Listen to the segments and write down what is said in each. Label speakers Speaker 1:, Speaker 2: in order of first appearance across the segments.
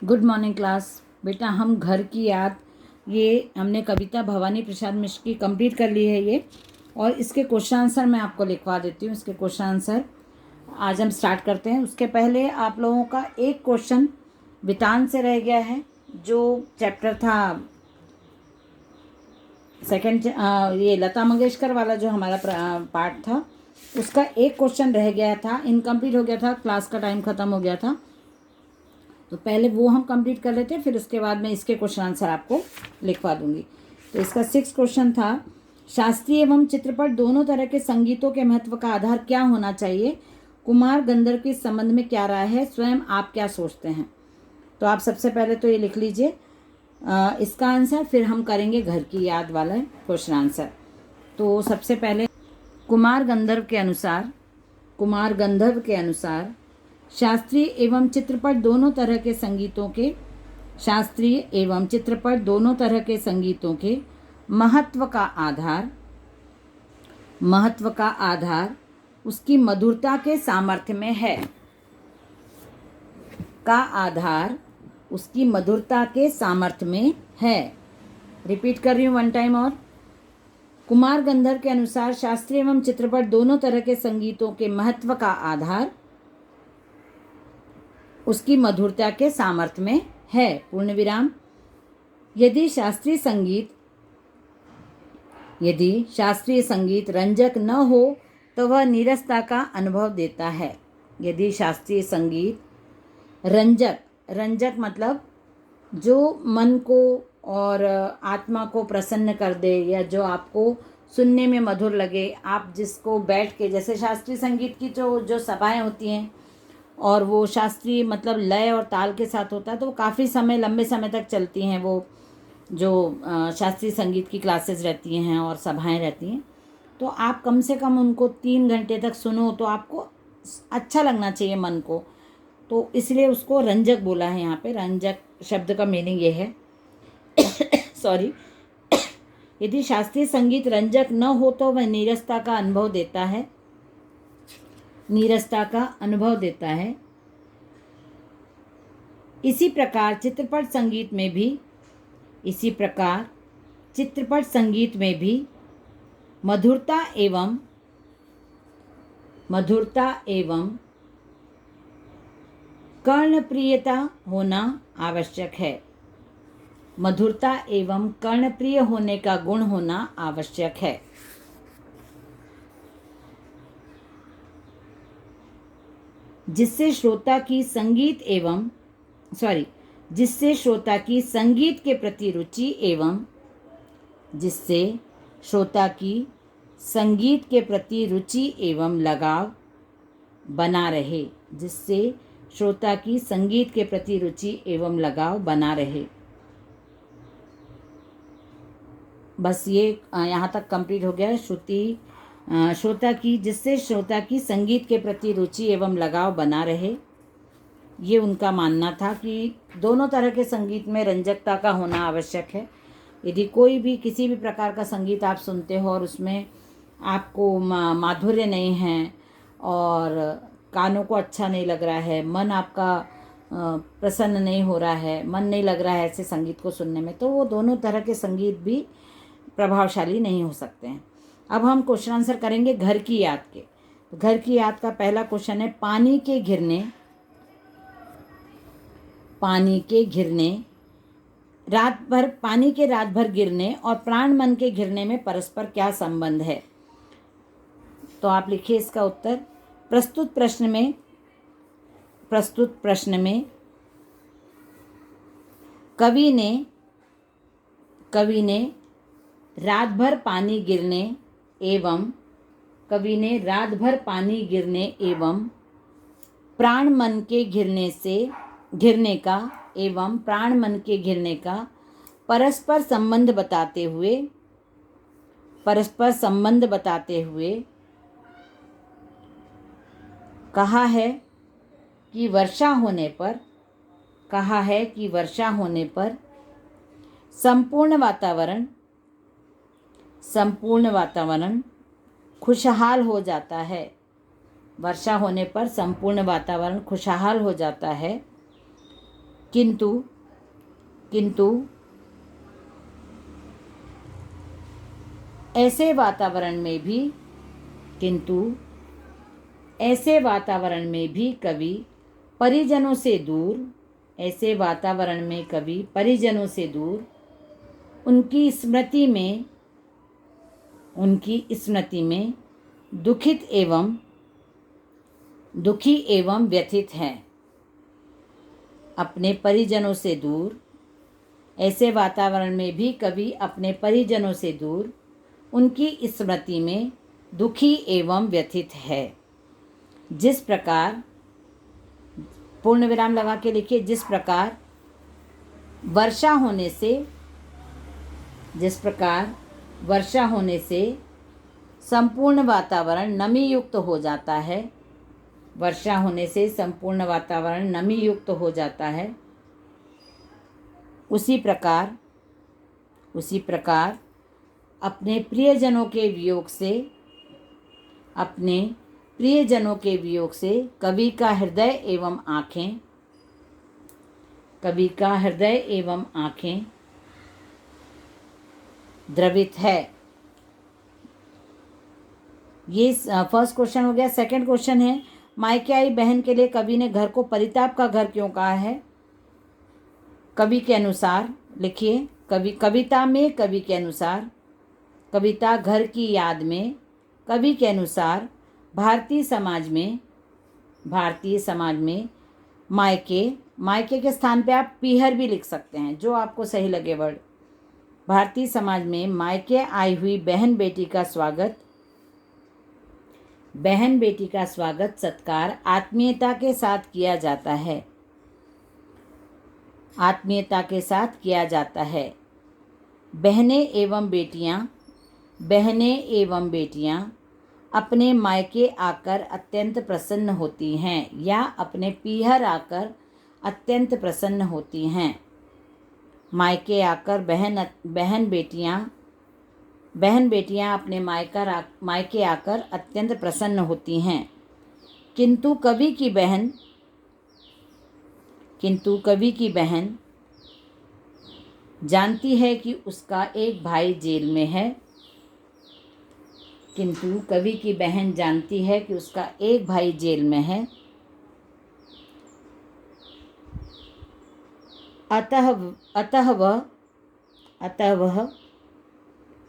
Speaker 1: Good morning class. बेटा हम घर की याद, ये हमने कविता भवानी प्रसाद मिश्र की कंप्लीट कर ली है ये, और इसके क्वेश्चन आंसर मैं आपको लिखवा देती हूँ। इसके क्वेश्चन आंसर आज हम स्टार्ट करते हैं। उसके पहले आप लोगों का एक क्वेश्चन वितान से रह गया है, जो चैप्टर था सेकंड, ये लता मंगेशकर वाला जो हमारा पार्ट था, उसका एक क्वेश्चन रह गया था, इनकम्प्लीट हो गया था, क्लास का टाइम ख़त्म हो गया था। तो पहले वो हम कंप्लीट कर लेते हैं, फिर उसके बाद मैं इसके क्वेश्चन आंसर आपको लिखवा दूंगी। तो इसका 6 क्वेश्चन था, शास्त्रीय एवं चित्रपट दोनों तरह के संगीतों के महत्व का आधार क्या होना चाहिए? कुमार गंधर्व के संबंध में क्या राय है? स्वयं आप क्या सोचते हैं? तो आप सबसे पहले तो ये लिख लीजिए इसका आंसर, फिर हम करेंगे घर की याद वाला क्वेश्चन आंसर। तो सबसे पहले कुमार गंधर्व के अनुसार शास्त्रीय एवं चित्रपट दोनों तरह के संगीतों के महत्व का आधार उसकी मधुरता के सामर्थ्य में है। रिपीट कर रही हूँ वन टाइम और। कुमार गंधर्व के अनुसार शास्त्रीय एवं चित्रपट दोनों तरह के संगीतों के महत्व का आधार उसकी मधुरता के सामर्थ्य में है। पूर्ण विराम। यदि शास्त्रीय संगीत रंजक न हो तो वह नीरसता का अनुभव देता है। यदि शास्त्रीय संगीत रंजक मतलब जो मन को और आत्मा को प्रसन्न कर दे, या जो आपको सुनने में मधुर लगे, आप जिसको बैठ के, जैसे शास्त्रीय संगीत की जो सभाएं होती हैं, और वो शास्त्रीय मतलब लय और ताल के साथ होता है, तो वो काफ़ी समय, लंबे समय तक चलती हैं। वो जो शास्त्रीय संगीत की क्लासेस रहती हैं और सभाएं रहती हैं, तो आप कम से कम उनको 3 घंटे तक सुनो तो आपको अच्छा लगना चाहिए मन को। तो इसलिए उसको रंजक बोला है यहाँ पे। रंजक शब्द का मीनिंग ये है सॉरी। यदि शास्त्रीय संगीत रंजक न हो तो वह नीरसता का अनुभव देता है। इसी प्रकार चित्रपट संगीत में भी मधुरता एवं कर्णप्रियता होना आवश्यक है। मधुरता एवं कर्णप्रिय होने का गुण होना आवश्यक है। जिससे श्रोता की संगीत के प्रति रुचि एवं लगाव बना रहे। बस ये यहाँ तक कंप्लीट हो गया। जिससे श्रोता की संगीत के प्रति रुचि एवं लगाव बना रहे। ये उनका मानना था कि दोनों तरह के संगीत में रंजकता का होना आवश्यक है। यदि किसी भी प्रकार का संगीत आप सुनते हो और उसमें आपको माधुर्य नहीं है और कानों को अच्छा नहीं लग रहा है, मन आपका प्रसन्न नहीं हो रहा है, मन नहीं लग रहा है ऐसे संगीत को सुनने में, तो वो दोनों तरह के संगीत भी प्रभावशाली नहीं हो सकते हैं। अब हम क्वेश्चन आंसर करेंगे घर की याद के। तो घर की याद का पहला क्वेश्चन है, पानी के रात भर गिरने और प्राण मन के गिरने में परस्पर क्या संबंध है? तो आप लिखिए इसका उत्तर। प्रस्तुत प्रश्न में कवि ने रात भर पानी गिरने एवं प्राण मन के गिरने का परस्पर संबंध बताते हुए कहा है कि वर्षा होने पर संपूर्ण वातावरण खुशहाल हो जाता है। वर्षा होने पर संपूर्ण वातावरण खुशहाल हो जाता है। किंतु किंतु ऐसे वातावरण में भी किंतु ऐसे वातावरण में भी कभी परिजनों से दूर ऐसे वातावरण में कभी परिजनों से दूर उनकी स्मृति में दुखी एवं व्यथित है। अपने परिजनों से दूर, ऐसे वातावरण में भी कभी अपने परिजनों से दूर उनकी स्मृति में दुखी एवं व्यथित है। जिस प्रकार, पूर्ण विराम लगा के लिखिए, जिस प्रकार वर्षा होने से संपूर्ण वातावरण नमी युक्त हो जाता है। वर्षा होने से संपूर्ण वातावरण नमी युक्त हो जाता है। उसी प्रकार अपने प्रियजनों के वियोग से कवि का हृदय एवं आँखें द्रवित है। ये फर्स्ट क्वेश्चन हो गया। सेकंड क्वेश्चन है, मायके आई बहन के लिए कवि ने घर को परिताप का घर क्यों कहा है? कवि के अनुसार लिखिए, कविता में कवि के अनुसार, कविता घर की याद में कवि के अनुसार भारतीय समाज में मायके के स्थान पे आप पीहर भी लिख सकते हैं, जो आपको सही लगे वर्ड। भारतीय समाज में मायके आई हुई बहन बेटी का स्वागत सत्कार आत्मीयता के साथ किया जाता है। बहनें एवं बेटियां अपने मायके आकर अत्यंत प्रसन्न होती हैं या अपने पीहर आकर अत्यंत प्रसन्न होती हैं। मायके आकर बहन बेटियां अपने मायके आकर अत्यंत प्रसन्न होती हैं। किंतु कवि की बहन जानती है कि उसका एक भाई जेल में है। किंतु कवि की बहन जानती है कि उसका एक भाई जेल में है। अतः वह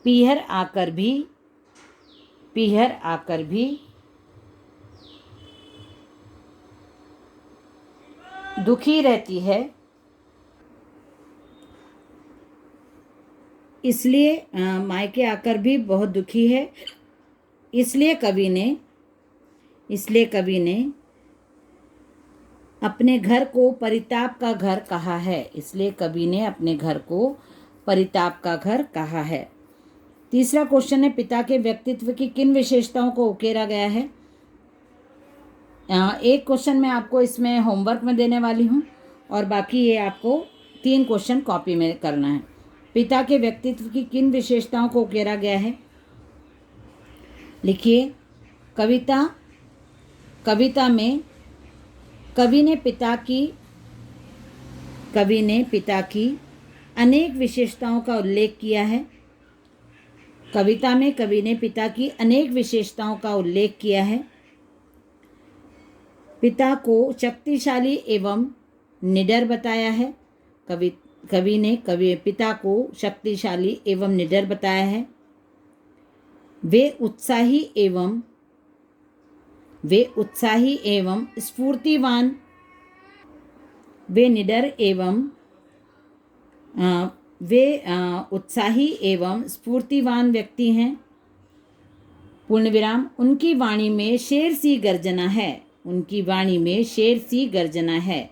Speaker 1: पीहर आकर भी दुखी रहती है। इसलिए मायके आकर भी बहुत दुखी है। इसलिए कवि ने अपने घर को परिताप का घर कहा है। इसलिए कवि ने अपने घर को परिताप का घर कहा है। तीसरा क्वेश्चन है, पिता के व्यक्तित्व की किन विशेषताओं को उकेरा गया है? एक क्वेश्चन मैं आपको इसमें होमवर्क में देने वाली हूँ और बाकी ये आपको 3 क्वेश्चन कॉपी में करना है। पिता के व्यक्तित्व की किन विशेषताओं को उकेरा गया है? लिखिए, कविता में कवि ने पिता की अनेक विशेषताओं का उल्लेख किया है। कविता में कवि ने पिता की अनेक विशेषताओं का उल्लेख किया है। पिता को शक्तिशाली एवं निडर बताया है। कवि ने पिता को शक्तिशाली एवं निडर बताया है। वे उत्साही एवं स्फूर्तिवान उत्साही एवं स्फूर्तिवान व्यक्ति हैं। पूर्ण विराम। उनकी वाणी में शेर सी गर्जना है।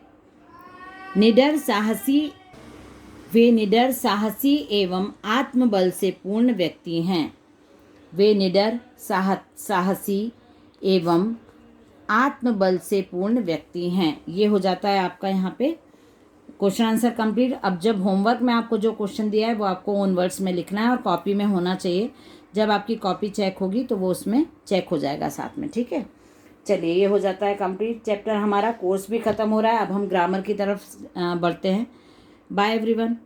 Speaker 1: वे निडर साहसी एवं आत्मबल से पूर्ण व्यक्ति हैं। वे निडर साहसी एवं आत्मबल से पूर्ण व्यक्ति हैं। ये हो जाता है आपका यहाँ पे क्वेश्चन आंसर कंप्लीट। अब जब होमवर्क में आपको जो क्वेश्चन दिया है वो आपको ओन वर्ड्स में लिखना है और कॉपी में होना चाहिए। जब आपकी कॉपी चेक होगी तो वो उसमें चेक हो जाएगा साथ में, ठीक है। चलिए ये हो जाता है कंप्लीट चैप्टर, हमारा कोर्स भी ख़त्म हो रहा है। अब हम ग्रामर की तरफ बढ़ते हैं। Bye everyone.